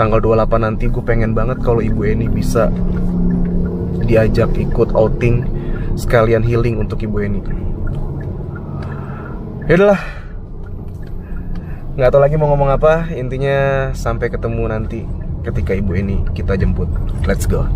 tanggal 28 nanti gue pengen banget kalau Ibu Eni bisa diajak ikut outing, sekalian healing untuk Ibu Eni. Yaudahlah, nggak tahu lagi mau ngomong apa. Intinya sampai ketemu nanti ketika Ibu Eni kita jemput. Let's go.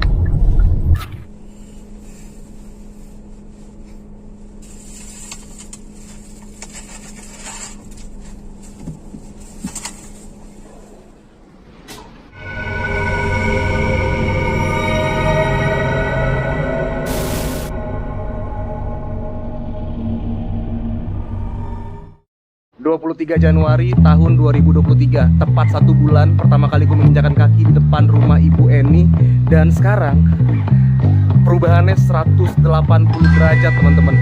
Januari tahun 2023, tepat 1 bulan pertama kali gue menginjakan kaki di depan rumah Ibu Eni. Dan sekarang perubahannya 180 derajat teman-teman.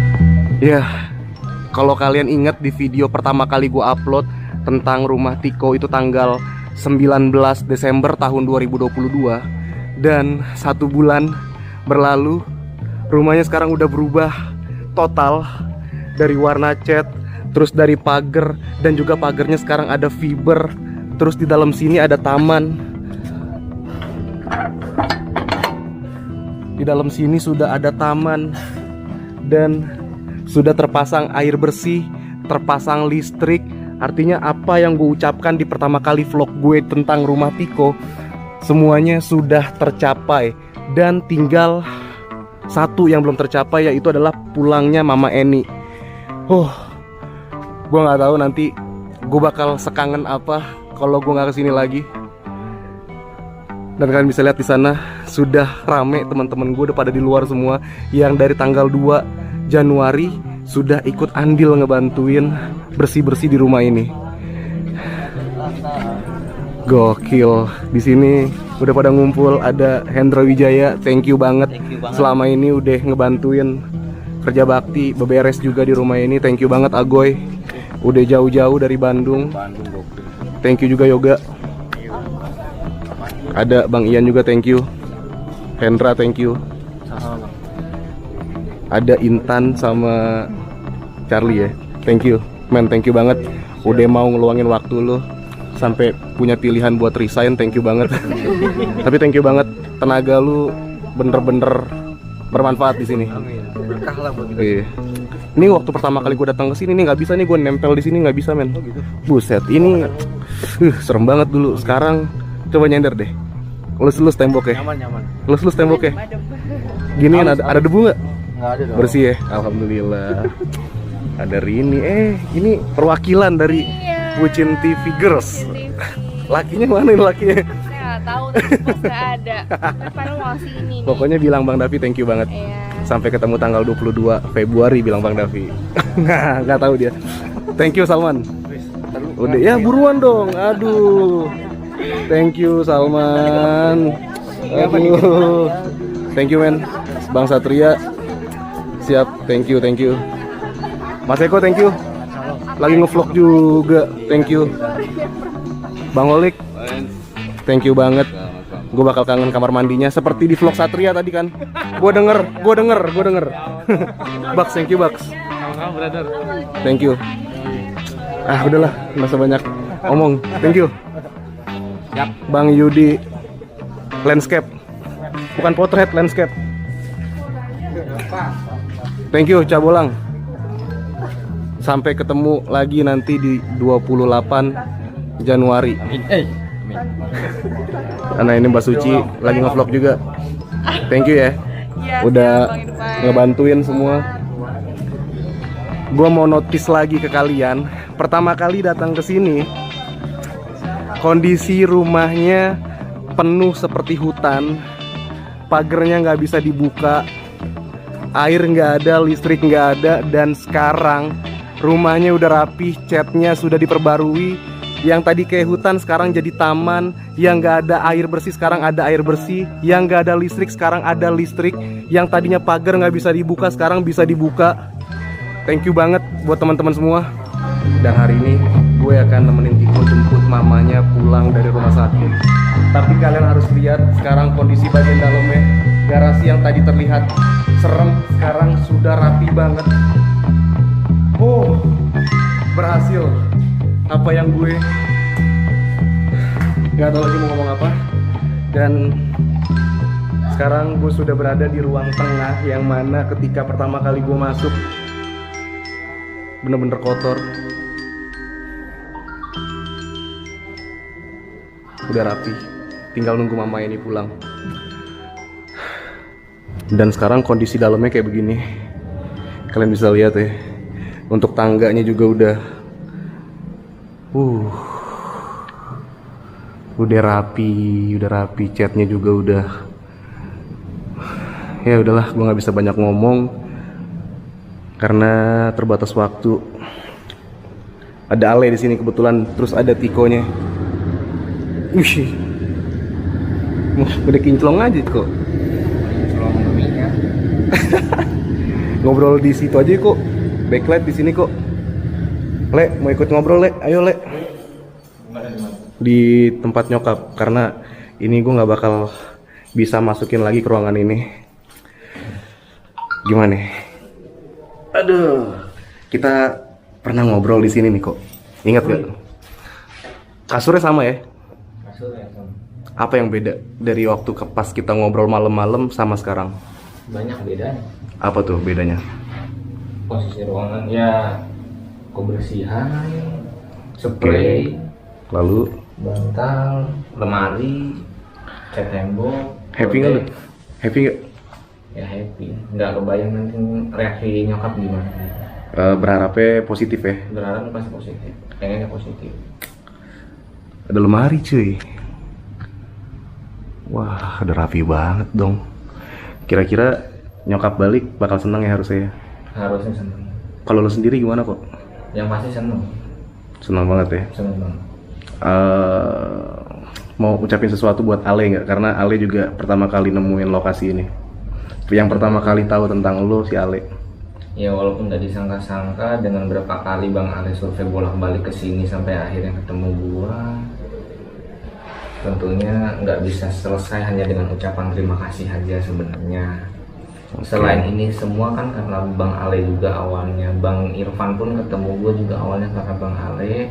Ya, kalau kalian ingat di video pertama kali gue upload tentang rumah Tiko itu tanggal 19 Desember tahun 2022, dan 1 bulan berlalu, rumahnya sekarang udah berubah total. Dari warna cat, terus dari pagar, dan juga pagarnya sekarang ada fiber. Terus di dalam sini ada taman. Di dalam sini sudah ada taman, dan sudah terpasang air bersih, terpasang listrik. Artinya apa yang gue ucapkan di pertama kali vlog gue tentang rumah Tiko, semuanya sudah tercapai. Dan tinggal satu yang belum tercapai, yaitu adalah pulangnya Mama Eni. Gue nggak tahu nanti gue bakal sekangen apa kalau gue nggak kesini lagi. Dan kalian bisa lihat di sana sudah rame, teman-teman gue udah pada di luar semua. Yang dari tanggal 2 Januari sudah ikut andil ngebantuin bersih-bersih di rumah ini. Gokil. Di sini udah pada ngumpul. Ada Hendra Wijaya, thank you banget. Selama ini udah ngebantuin kerja bakti, beberes juga di rumah ini. Thank you banget Agoy. Udah jauh-jauh dari Bandung. Thank you juga Yoga. Ada Bang Ian juga, thank you. Hendra, thank you. Ada Intan sama Charlie ya. Thank you, man, thank you banget. Udah mau ngeluangin waktu lo sampai punya pilihan buat resign, thank you banget. Tapi thank you banget, tenaga lu bener-bener bermanfaat di sini. Berkah lah buat kita. Ini waktu pertama kali gue datang ke sini nih nggak bisa nih gue nempel di sini, nggak bisa men. Buset, ini serem banget dulu. Sekarang coba nyender deh. Lus-lus tembok ya. Nyaman. Lus-lus tembok ya. Gini kan ada debu nggak? Nggak ada dong. Bersih ya, alhamdulillah. Ada Rini. Ini perwakilan dari Bucin TV Girls. Lakinya mana nih lakinya? Saya nggak tahu, tapi pas nggak ada. Padahal mau sini. Pokoknya bilang Bang Davi thank you banget. Iya. Sampai ketemu tanggal 22 Februari bilang Bang Davi. Nggak tahu dia. Thank you Salman. Udah ya buruan dong. Aduh. Thank you Salman. Aduh. Thank you men. Bang Satria. Siap. Thank you. Mas Eko thank you. Lagi ngevlog juga. Thank you. Bang Olik. Thank you banget. Gue bakal kangen kamar mandinya seperti di vlog Satria tadi kan. Gue denger. Baks, thank you Baks. Brother. Thank you. Udahlah, nggak usah banyak omong. Thank you. Yap. Bang Yudi landscape. Bukan potret, landscape. Thank you Cabolang. Sampai ketemu lagi nanti di 28 Januari. Amin. Karena ini Mbak Suci lagi ngevlog juga. Thank you ya. Udah ngebantuin semua. Gua mau notice lagi ke kalian. Pertama kali datang ke sini, kondisi rumahnya penuh seperti hutan. Pagernya nggak bisa dibuka, air nggak ada, listrik nggak ada. Dan sekarang rumahnya udah rapih, catnya sudah diperbarui. Yang tadi kayak hutan sekarang jadi taman. Yang nggak ada air bersih sekarang ada air bersih. Yang nggak ada listrik sekarang ada listrik. Yang tadinya pagar nggak bisa dibuka sekarang bisa dibuka. Thank you banget buat teman-teman semua. Dan hari ini gue akan nemenin Tiko jemput mamanya pulang dari rumah sakit. Tapi kalian harus lihat sekarang kondisi bagian dalamnya. Garasi yang tadi terlihat serem sekarang sudah rapi banget. Berhasil. Apa yang gue nggak tahu lagi mau ngomong apa. Dan sekarang gue sudah berada di ruang tengah, yang mana ketika pertama kali gue masuk bener-bener kotor. Udah rapi, tinggal nunggu mama ini pulang. Dan sekarang kondisi dalamnya kayak begini, kalian bisa lihat ya. Untuk tangganya juga udah rapi, catnya juga udah. Ya udahlah, gue nggak bisa banyak ngomong karena terbatas waktu. Ada Ale di sini kebetulan, terus ada Tikonya. Wih, udah kinclong aja kok. Ngobrol di situ aja kok. Backlight di sini kok. Le, mau ikut ngobrol Le? Ayo Le. Di tempat nyokap, karena ini gue nggak bakal bisa masukin lagi ke ruangan ini. Gimana? Aduh, kita pernah ngobrol di sini nih kok. Ingat gak? Kasurnya sama ya? Kasurnya sama. Apa yang beda dari waktu pas kita ngobrol malam-malam sama sekarang? Banyak bedanya. Apa tuh bedanya? Posisi ruangan ya, kebersihan, spray, Lalu bantal, lemari, cat tembok. happy nggak lu? Happy nggak? Ya happy. Nggak kebayang nanti reaksi nyokap gimana. Berharapnya positif ya. Berharap pasti positif. Pengennya positif. Ada lemari cuy. Wah, udah rapi banget dong. Kira-kira nyokap balik bakal seneng ya harusnya ya. Harusnya seneng. Kalau lo sendiri gimana kok? Yang pasti seneng. Seneng banget ya. Seneng banget. Mau ucapin sesuatu buat Ale nggak? Karena Ale juga pertama kali nemuin lokasi ini. Yang pertama kali tahu tentang lo si Ale. Ya walaupun nggak disangka-sangka, dengan berapa kali Bang Ale survei bolak-balik ke sini sampai akhirnya ketemu gua, tentunya nggak bisa selesai hanya dengan ucapan terima kasih aja sebenarnya. Selain ini semua kan karena Bang Ale juga awalnya. Bang Irfan pun ketemu gua juga awalnya karena Bang Ale.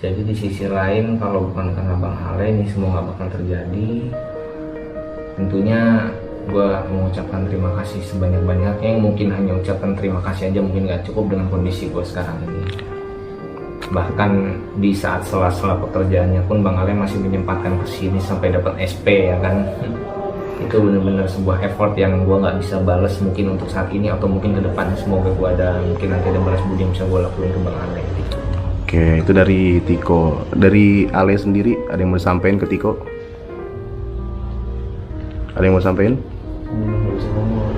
Jadi di sisi lain, kalau bukan karena Bang Ale, ini semua nggak bakal terjadi. Tentunya gue mengucapkan terima kasih sebanyak-banyaknya. Mungkin hanya ucapan terima kasih aja mungkin nggak cukup dengan kondisi gue sekarang ini. Bahkan di saat sela-sela pekerjaannya pun Bang Ale masih menyempatkan kesini sampai dapat SP ya kan. Itu benar-benar sebuah effort yang gue nggak bisa balas mungkin untuk saat ini, atau mungkin ke depannya semoga gue ada mungkin nanti ada balas budi yang bisa gue lakuin ke Bang Ale. Oke, itu dari Tiko. Dari Ale sendiri ada yang mau disampaikan ke Tiko? Ada yang mau disampaikan? Nggak bisa ngomong.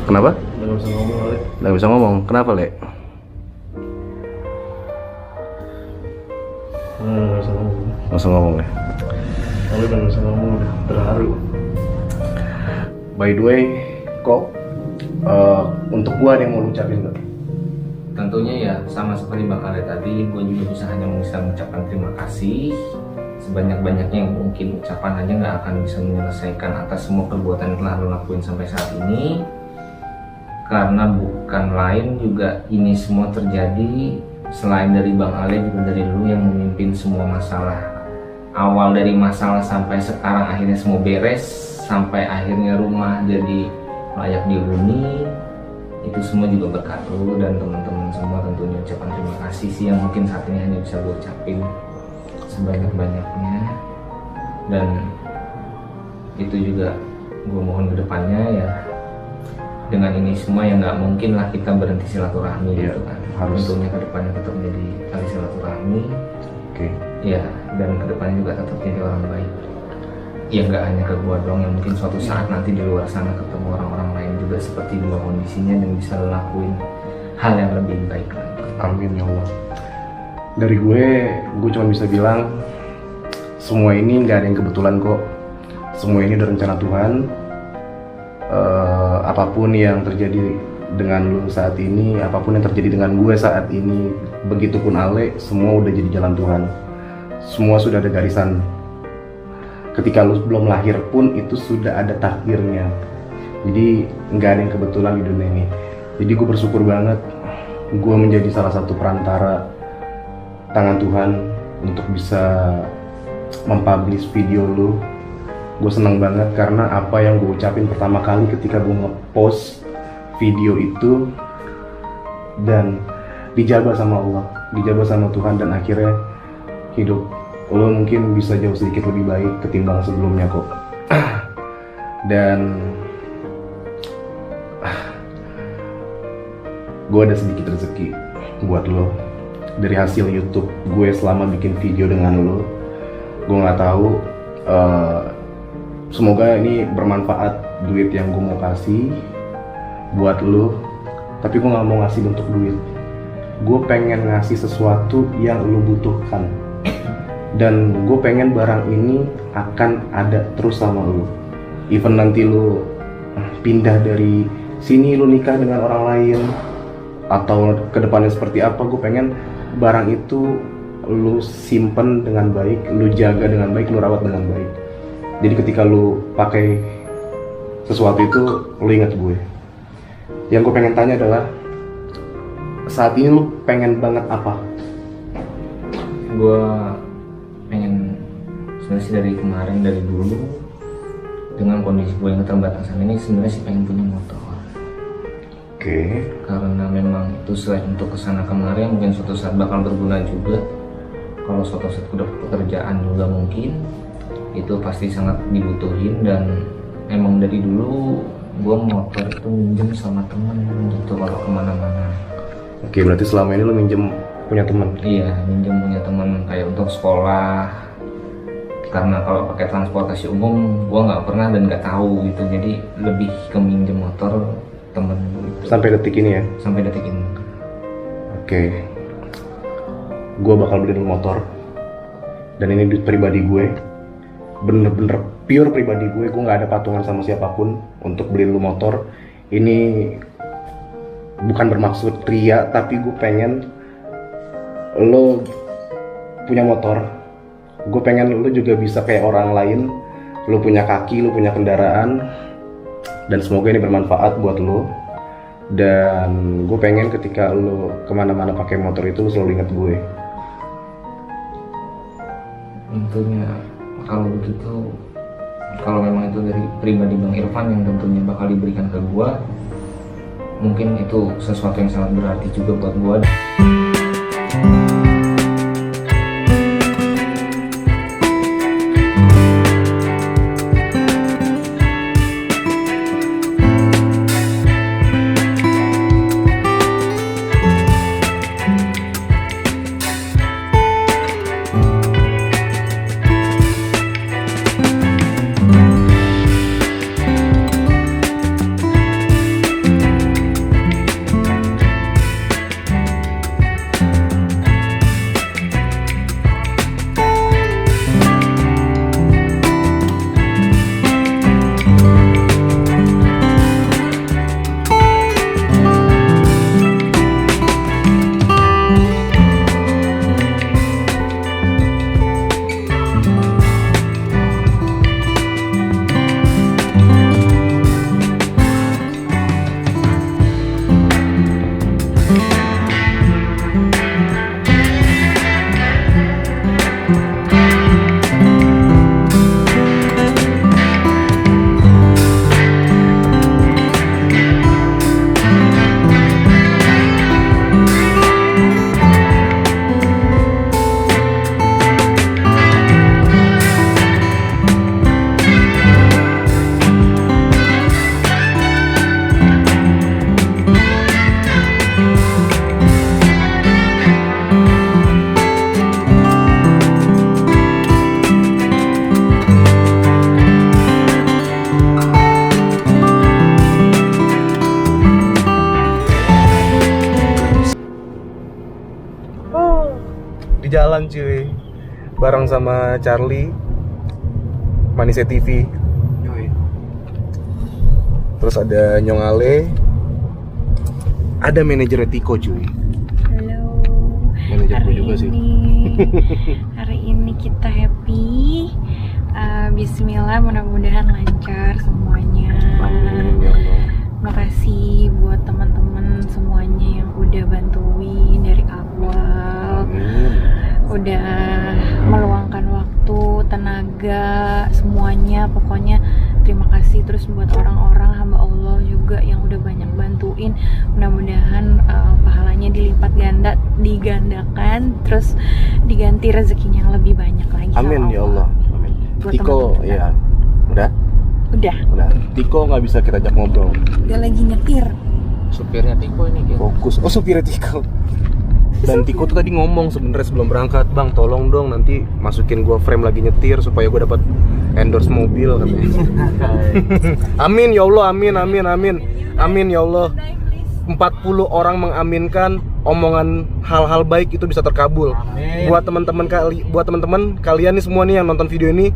Kenapa? Nggak bisa ngomong Ale. Nggak bisa ngomong. Kenapa Le? Nggak bisa ngomong. Nggak usah ngomong ya. Ale udah nggak bisa ngomong, udah terharu. By the way, kok untuk gua ada yang mau lu ucapin nggak? Tentunya ya sama seperti Bang Ale tadi, gue juga bisa hanya bisa mengucapkan terima kasih sebanyak-banyaknya, yang mungkin ucapan aja nggak akan bisa menyelesaikan atas semua perbuatan yang telah lo lakuin sampai saat ini. Karena bukan lain juga ini semua terjadi selain dari Bang Ale, juga dari lu yang memimpin semua masalah. Awal dari masalah sampai sekarang akhirnya semua beres, sampai akhirnya rumah jadi layak dihuni. Itu semua juga berkat lu dan teman-teman semua. Tentunya ucapan terima kasih sih yang mungkin saat ini hanya bisa gue ucapin sebanyak-banyaknya. Dan itu juga gue mohon ke depannya ya, dengan ini semua ya nggak mungkin lah kita berhenti silaturahmi gitu kan. Harus. Tentunya ke depannya tetap menjadi tali silaturahmi. Oke. Ya, dan ke depannya juga tetap jadi orang baik. Ya nggak hanya ke gua doang, yang mungkin suatu saat nanti di luar sana ketemu orang-orang lain juga seperti dua kondisinya dan bisa lakuin hal yang lebih baik lagi. Amin ya Allah. Dari gue cuma bisa bilang semua ini nggak ada yang kebetulan kok. Semua ini udah rencana Tuhan. Apapun yang terjadi dengan lu saat ini, apapun yang terjadi dengan gue saat ini, begitupun Ale, semua udah jadi jalan Tuhan. Semua sudah ada garisan. Ketika lu belum lahir pun itu sudah ada takdirnya. Jadi nggak ada yang kebetulan di dunia ini. Jadi gue bersyukur banget gue menjadi salah satu perantara tangan Tuhan untuk bisa mempublish video lu. Gue seneng banget karena apa yang gue ucapin pertama kali ketika gue nge-post video itu dan dijabah sama Allah, dijabah sama Tuhan, dan akhirnya hidup lo mungkin bisa jauh sedikit lebih baik ketimbang sebelumnya kok. Dan gue ada sedikit rezeki buat lo dari hasil YouTube gue selama bikin video dengan lo. Gue nggak tahu, semoga ini bermanfaat duit yang gue mau kasih buat lo, tapi gue nggak mau ngasih bentuk duit. Gue pengen ngasih sesuatu yang lo butuhkan, dan gue pengen barang ini akan ada terus sama lo. Even nanti lo pindah dari sini, lo nikah dengan orang lain, atau kedepannya seperti apa, gue pengen barang itu lu simpen dengan baik, lu jaga dengan baik, lu rawat dengan baik. Jadi ketika lu pakai sesuatu itu, lu ingat gue. Yang gue pengen tanya adalah, saat ini lu pengen banget apa? Gue pengen, sebenarnya sih dari kemarin, dari dulu, dengan kondisi gue yang keterbatasan ini, sebenarnya sih pengen punya motor. Oke. Karena memang itu selain untuk kesana kemari, mungkin suatu saat bakal berguna juga. Kalau suatu saat udah pekerjaan juga mungkin itu pasti sangat dibutuhin. Dan emang dari dulu gue motor itu minjem sama temen gitu kalau kemana-mana. Oke, berarti selama ini lo minjem punya teman? Iya, minjem punya teman kayak untuk sekolah. Karena kalau pakai transportasi umum gue nggak pernah dan nggak tahu gitu, jadi lebih ke minjem motor temen gitu. Sampai detik ini ya? Sampai detik ini. Oke. Gue bakal beliin lu motor, dan ini duit pribadi gue, bener-bener pure pribadi gue nggak ada patungan sama siapapun untuk beliin lu motor. Ini bukan bermaksud ria, tapi gue pengen lo punya motor. Gue pengen lo juga bisa kayak orang lain, lo punya kaki, lo punya kendaraan, dan semoga ini bermanfaat buat lo. Dan gue pengen ketika lo kemana-mana pakai motor itu, lo selalu ingat gue. Tentunya kalau begitu, kalau memang itu dari pribadi Bang Irfan yang tentunya bakal diberikan ke gua, mungkin itu sesuatu yang sangat berarti juga buat gua. Jalan cuy, bareng sama Charlie, Manisnya TV. Terus ada Nyong Ale, ada manajer Tiko cuy. Halo. Manajer gue juga sih. Hari ini kita happy. Bismillah, mudah-mudahan lancar semuanya. Amin, ya Allah. Makasih buat teman-teman semuanya yang udah bantuin dari awal. Amin. Udah meluangkan waktu waktu, tenaga, semuanya. Pokoknya terima kasih terus buat orang-orang hamba Allah juga yang udah banyak bantuin. Mudah-mudahan pahalanya dilipat ganda, digandakan, terus diganti rezekinya yang lebih banyak lagi. Amin ya Allah. Amin. Buat Tiko teman-teman kita. ya. Udah? Udah Tiko nggak bisa kita ajak ngobrol. dia lagi nyetir. Supirnya Tiko ini gitu. Fokus. Oh, supir Tiko. Dan Tiko tuh tadi ngomong sebenarnya sebelum berangkat, "Bang, tolong dong nanti masukin gua frame lagi nyetir supaya gua dapat endorse mobil," katanya. Amin ya Allah, amin amin amin. Amin ya Allah. 40 orang mengaminkan omongan hal-hal baik itu bisa terkabul. Amin. Buat teman-teman kalian nih semua nih yang nonton video ini,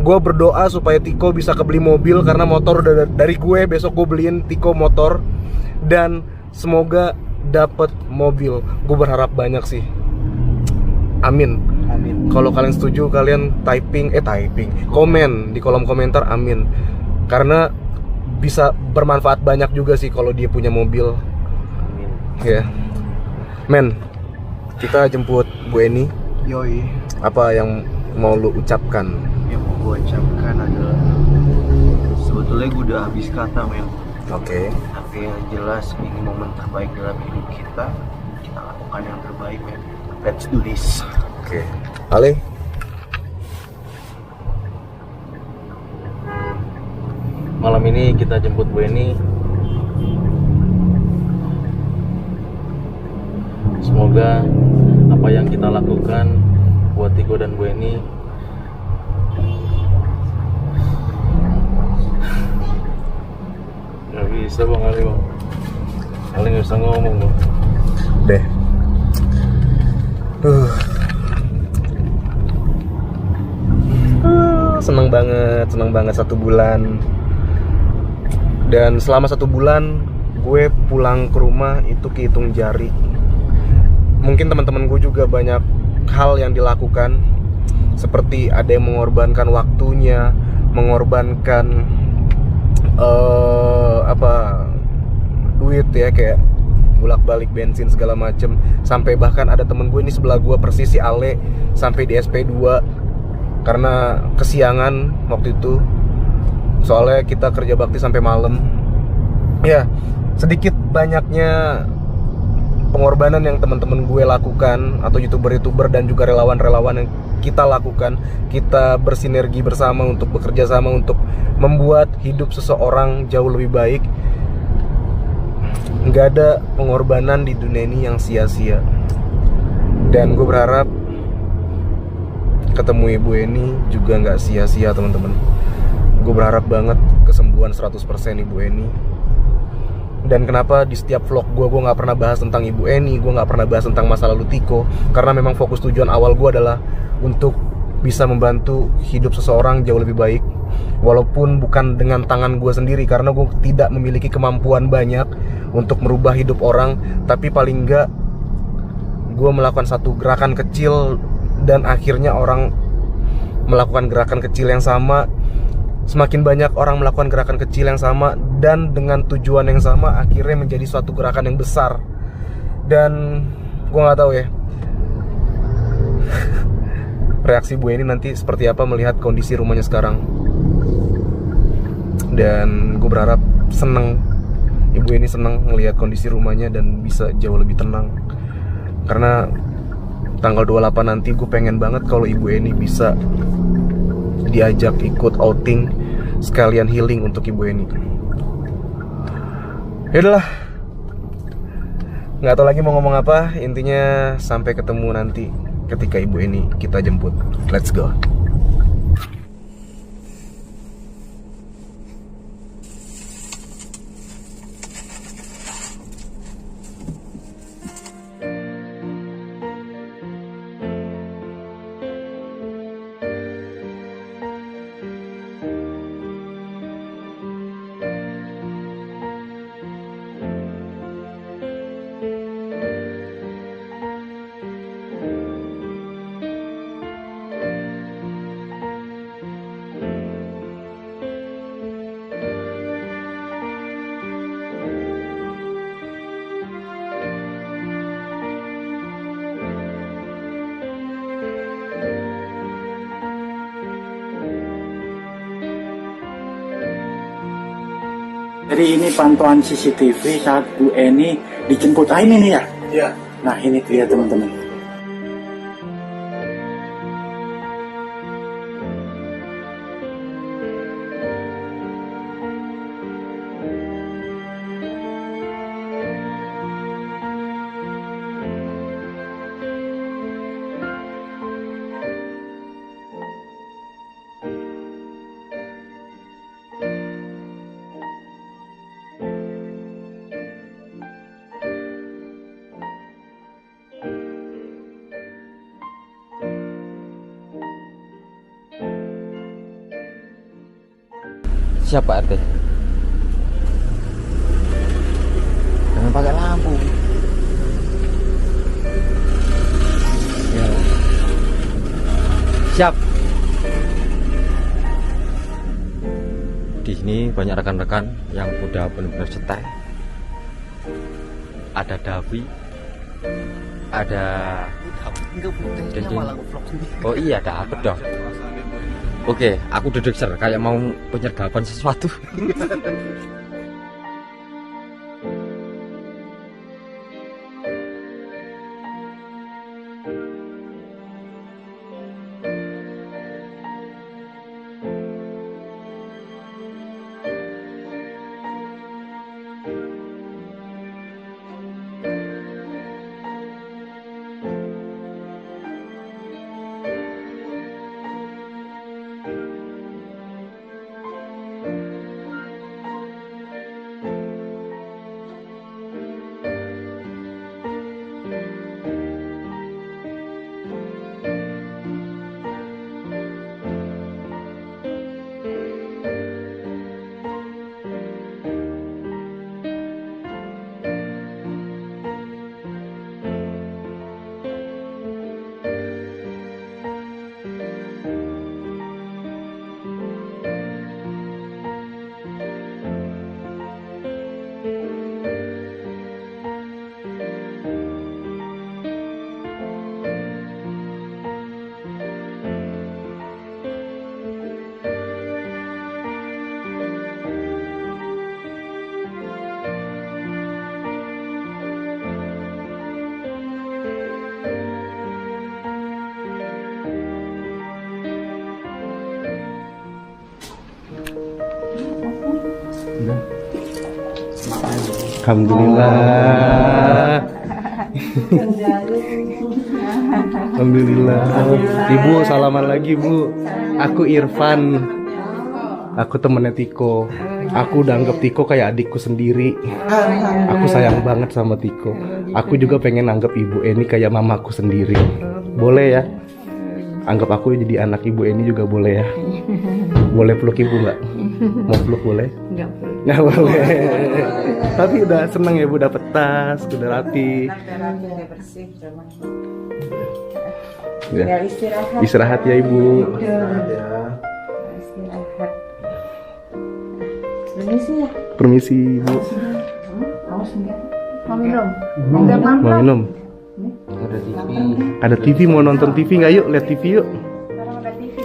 gue berdoa supaya Tiko bisa kebeli mobil karena motor udah dari gue. Besok gue beliin Tiko motor dan semoga dapat mobil. Gue berharap banyak sih. Amin. Amin. Kalau kalian setuju, kalian komen di kolom komentar amin. Karena bisa bermanfaat banyak juga sih kalau dia punya mobil. Amin. Ya. Men, kita jemput Bu Eni. Yoi, Apa yang mau lu ucapkan? yang mau gue ucapkan adalah sebetulnya gue udah habis kata men, Oke. tapi yang jelas ini momen terbaik dalam hidup kita. Kita lakukan yang terbaik men. Let's do this. Oke. Ale? Malam ini kita jemput Bu Eni. Semoga apa yang kita lakukan buat Tiko dan Bu Eni nggak bisa bang Ali bang. Ali nggak bisa ngomong bang. Deh. Seneng banget 1 bulan. Dan selama 1 bulan gue pulang ke rumah itu kehitung jari. Mungkin teman-teman gue juga banyak hal yang dilakukan, seperti ada yang mengorbankan waktunya, mengorbankan duit ya, kayak bolak-balik bensin segala macem. Sampai bahkan ada temen gue ini sebelah gue persis, si Ale, sampai di SP2 karena kesiangan waktu itu. Soalnya kita kerja bakti sampai malam. Ya, sedikit banyaknya pengorbanan yang teman-teman gue lakukan, atau youtuber-youtuber dan juga relawan-relawan yang kita lakukan. Kita bersinergi bersama untuk bekerja sama untuk membuat hidup seseorang jauh lebih baik. Nggak ada pengorbanan di dunia ini yang sia-sia. Dan gue berharap ketemu Ibu Eni juga nggak sia-sia teman-teman. Gue berharap banget kesembuhan 100% Ibu Eni. Dan kenapa di setiap vlog gue nggak pernah bahas tentang Ibu Eni, gue nggak pernah bahas tentang masa lalu Tiko, karena memang fokus tujuan awal gue adalah untuk bisa membantu hidup seseorang jauh lebih baik. Walaupun bukan dengan tangan gue sendiri, karena gue tidak memiliki kemampuan banyak untuk merubah hidup orang, tapi paling nggak gue melakukan satu gerakan kecil dan akhirnya orang melakukan gerakan kecil yang sama. Semakin banyak orang melakukan gerakan kecil yang sama dan dengan tujuan yang sama, akhirnya menjadi suatu gerakan yang besar. Dan gue nggak tahu ya reaksi Bu Eni nanti seperti apa melihat kondisi rumahnya sekarang. Dan gue berharap Ibu Eni seneng melihat kondisi rumahnya dan bisa jauh lebih tenang. Karena tanggal 28 nanti gue pengen banget kalau Ibu Eni bisa diajak ikut outing, sekalian healing untuk Ibu Eni. Yaudahlah, nggak tahu lagi mau ngomong apa. Intinya sampai ketemu nanti ketika Ibu Eni kita jemput. Let's go. Jadi ini pantauan CCTV saat Bu Eni dijemput. Ah ini nih ya? Iya. Nah ini dia teman-teman. Siapa RT? Jangan pakai lampu. Ya. Siap. Di sini banyak rekan-rekan yang udah benar-benar setai. Ada Davi, ada oh iya ada aku dong. Oke, aku duduk kayak mau penyergapan sesuatu. Alhamdulillah. Alhamdulillah. Ibu salaman lagi Bu. Aku Irfan. Aku temennya Tiko. Aku udah anggap Tiko kayak adikku sendiri. Aku sayang banget sama Tiko. Aku juga pengen anggap Ibu Eni kayak mamaku sendiri. Boleh ya? Anggap aku jadi anak Ibu Eni juga boleh ya? Boleh peluk Ibu nggak? Mau peluk boleh? Nggak boleh. Tapi udah seneng ya Bu, dapet tas, udah rapi. Ya. Istirahat ya Ibu. Permisi Bu. Mau minum? Mau minum? Ada TV, mau nonton TV nggak? Yuk lihat TV yuk. Sekarang ada TV.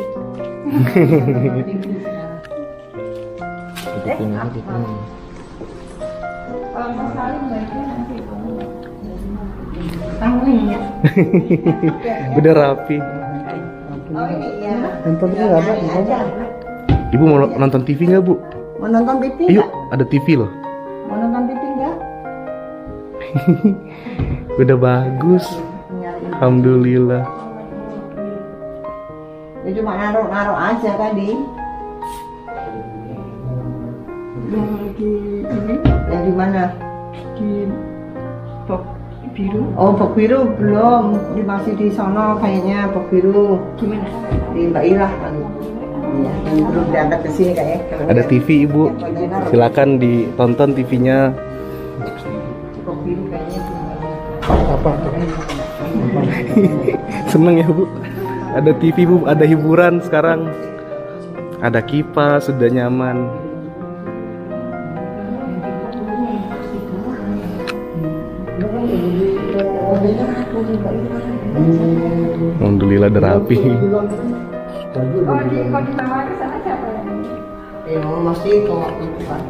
Kalau mau saling baiknya nanti tangannya. Udah rapi. Nonton TV nggak ada? Ibu mau nonton TV nggak Bu? Mau nonton TV Yuk, nggak? ada TV loh. Mau nonton TV nggak? Udah bagus. Alhamdulillah. Ya cuma naruh aja tadi. Yang lagi ini Yang di mana? di box biru. Oh, box biru belum. Di masih di sono kayaknya box biru. Gimana? Di Mbak Ilah kali. Iya, yang belum diangkat ke sini kayaknya. Ada TV Ibu. Silakan ditonton TV-nya. Box biru kayaknya. Apa? Seneng ya Bu. Ada TV Bu, ada hiburan sekarang. Ada kipas, sudah nyaman. Alhamdulillah udah rapi. Oh, di bawah ke sana siapa? Ya mesti kok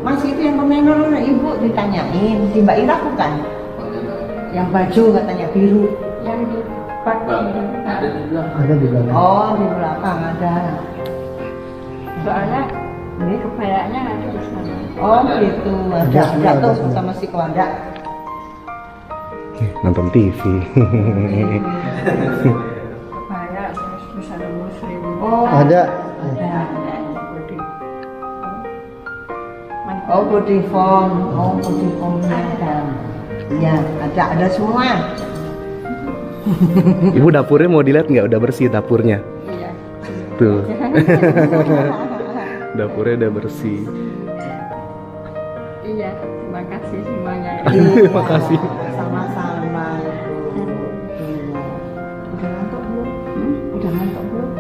Mas itu yang komentar ibu ditanyain di Mbak Ira bukan? Yang baju katanya biru. Yang di part Ada di belakang. Ada di belakang. Oh di belakang ada. soalnya ini kebayanya ada di sana. Oh gitu ada semua, ada tuh semua. sama si Kewanda. Nonton TV. Kebaya terus busana muslim. Oh Ada. oh body foam ada. Iya ada semua. Ibu dapurnya mau dilihat nggak? Udah bersih dapurnya. Iya. Tuh. Dapurnya udah bersih. Iya, terima kasih semuanya. Terima kasih. Sama-sama. Udah ngantuk belum? Udah ngantuk belum?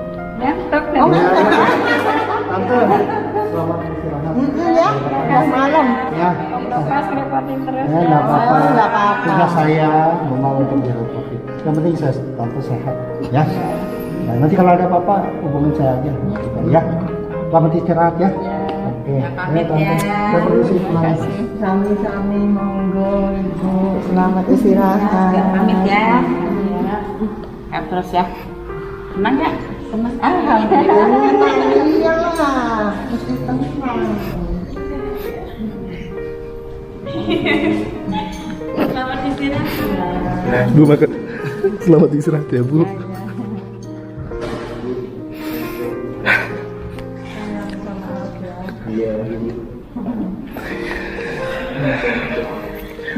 Ngantuk Oh, nih. Tante, selamat istirahat. ya, udah malam. Ya, Pas ngerepotin terus. ya nggak apa-apa. Oh, nggak apa-apa. Tugas saya mau untuk direpotin. Yang penting saya tante sehat, ya. Nah, nanti kalau ada apa-apa hubungin saya aja. Ya, selamat istirahat ya. Oke. pamit Tante. ya. Saya permisi, pulang. Sami-sami monggo ibu. Selamat istirahat. Pamit ya. Terus ya. Senang ya? Senang. Alhamdulillah. Iyalah, mesti tenang. Selamat istirahat. Bu makan. Selamat istirahat ya Bu.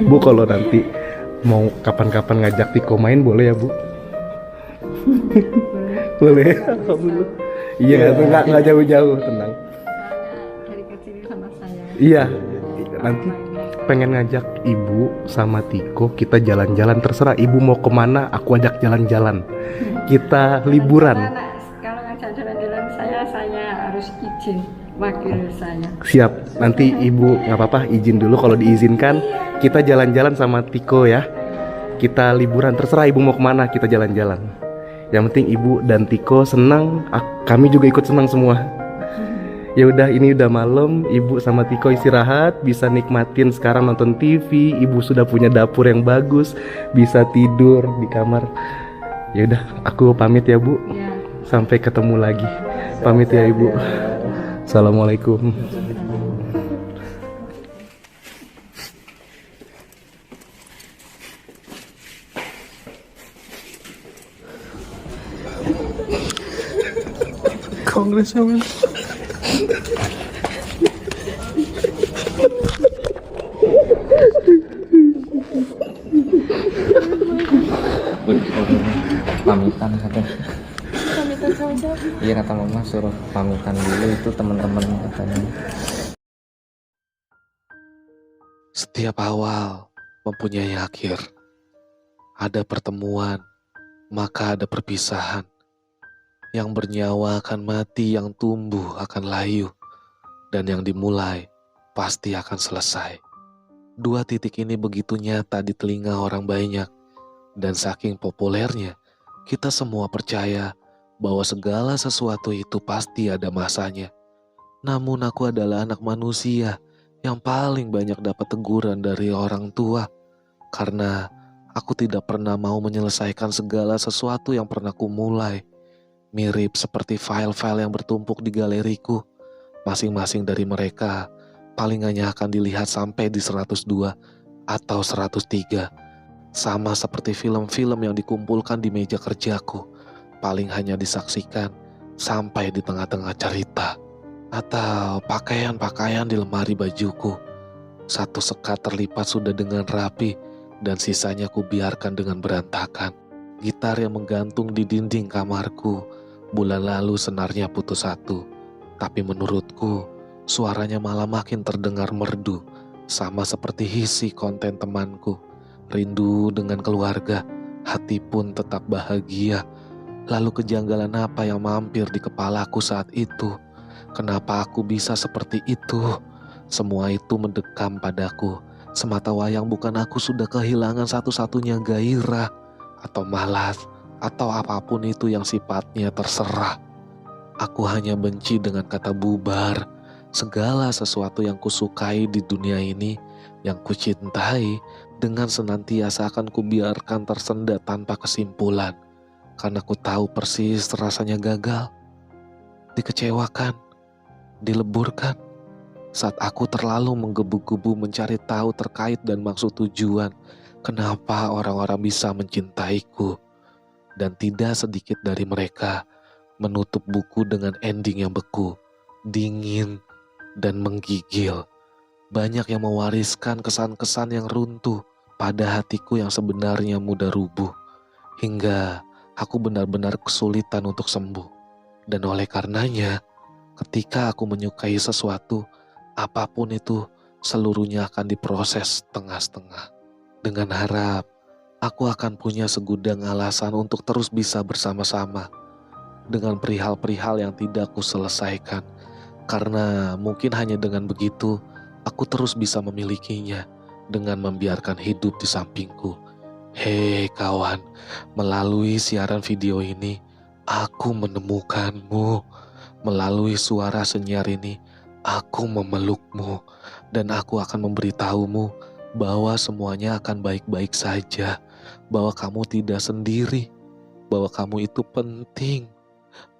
Bu kalau nanti mau kapan-kapan ngajak Tiko main boleh ya Bu? Boleh. Alhamdulillah. Iya, nggak jauh-jauh, tenang. Dari kecil sama saya. Iya, nanti pengen ngajak Ibu sama Tiko kita jalan-jalan, terserah Ibu mau kemana, aku ajak jalan-jalan. Kita liburan. Kalau ngajak jalan-jalan saya harus izin wakil saya. Siap, nanti Ibu nggak apa-apa izin dulu, kalau diizinkan kita jalan-jalan sama Tiko ya. Kita liburan, terserah Ibu mau kemana, kita jalan-jalan. Yang penting Ibu dan Tiko senang, kami juga ikut senang semua. Ya udah, ini udah malam, Ibu sama Tiko istirahat, bisa nikmatin sekarang nonton TV. Ibu sudah punya dapur yang bagus, bisa tidur di kamar. Ya udah, aku pamit ya Bu. Ya. Sampai ketemu lagi. Pamit ya Ibu. Assalamualaikum. Kongres men. Pamitan katanya. Pamitan sama siapa? Iya kata mama suruh pamitan dulu itu teman-teman katanya. Setiap awal mempunyai akhir. Ada pertemuan, maka ada perpisahan. Yang bernyawa akan mati, yang tumbuh akan layu. Dan yang dimulai pasti akan selesai. Dua titik ini begitu nyata di telinga orang banyak. Dan saking populernya, kita semua percaya bahwa segala sesuatu itu pasti ada masanya. Namun aku adalah anak manusia yang paling banyak dapat teguran dari orang tua. Karena aku tidak pernah mau menyelesaikan segala sesuatu yang pernah kumulai. Mirip seperti file-file yang bertumpuk di galeriku. Masing-masing dari mereka paling hanya akan dilihat sampai di 102 atau 103. Sama seperti film-film yang dikumpulkan di meja kerjaku. Paling hanya disaksikan sampai di tengah-tengah cerita. Atau pakaian-pakaian di lemari bajuku. Satu sekat terlipat sudah dengan rapi dan sisanya ku biarkan dengan berantakan. Gitar yang menggantung di dinding kamarku, bulan lalu senarnya putus satu. Tapi menurutku, suaranya malah makin terdengar merdu, sama seperti hisi konten temanku. Rindu dengan keluarga, hati pun tetap bahagia. Lalu kejanggalan apa yang mampir di kepalaku saat itu? Kenapa aku bisa seperti itu? Semua itu mendekam padaku. Semata wayang bukan aku sudah kehilangan satu-satunya gairah atau malas atau apapun itu yang sifatnya terserah. Aku hanya benci dengan kata bubar. segala sesuatu yang kusukai di dunia ini, yang kucintai, dengan senantiasa akan kubiarkan tersendat tanpa kesimpulan. Karena ku tahu persis rasanya gagal, dikecewakan, dileburkan. Saat aku terlalu menggebu-gebu mencari tahu terkait dan maksud tujuan, kenapa orang-orang bisa mencintaiku. Dan tidak sedikit dari mereka menutup buku dengan ending yang beku, dingin, dan menggigil. Banyak yang mewariskan kesan-kesan yang runtuh pada hatiku yang sebenarnya mudah rubuh, hingga aku benar-benar kesulitan untuk sembuh. Dan oleh karenanya, ketika aku menyukai sesuatu, apapun itu, seluruhnya akan diproses setengah-setengah. Dengan harap, aku akan punya segudang alasan untuk terus bisa bersama-sama dengan perihal-perihal yang tidak aku selesaikan. Karena mungkin hanya dengan begitu, aku terus bisa memilikinya dengan membiarkan hidup di sampingku. Hei kawan, melalui siaran video ini, aku menemukanmu. Melalui suara senyar ini, aku memelukmu. Dan aku akan memberitahumu bahwa semuanya akan baik-baik saja. Bahwa kamu tidak sendiri. Bahwa kamu itu penting.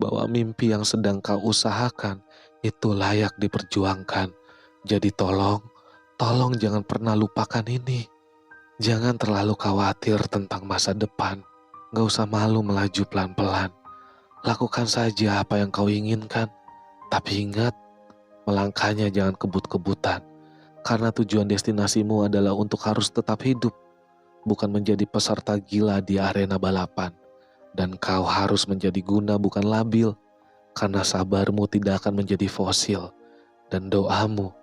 Bahwa mimpi yang sedang kau usahakan itu layak diperjuangkan. Jadi tolong jangan pernah lupakan ini. Jangan terlalu khawatir tentang masa depan. Gak usah malu melaju pelan-pelan. Lakukan saja apa yang kau inginkan. Tapi ingat, melangkahnya jangan kebut-kebutan. Karena tujuan destinasimu adalah untuk harus tetap hidup, bukan menjadi peserta gila di arena balapan. Dan kau harus menjadi guna bukan labil. Karena sabarmu tidak akan menjadi fosil. Dan doamu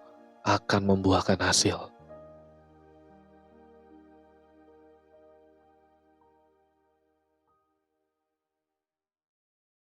akan membuahkan hasil.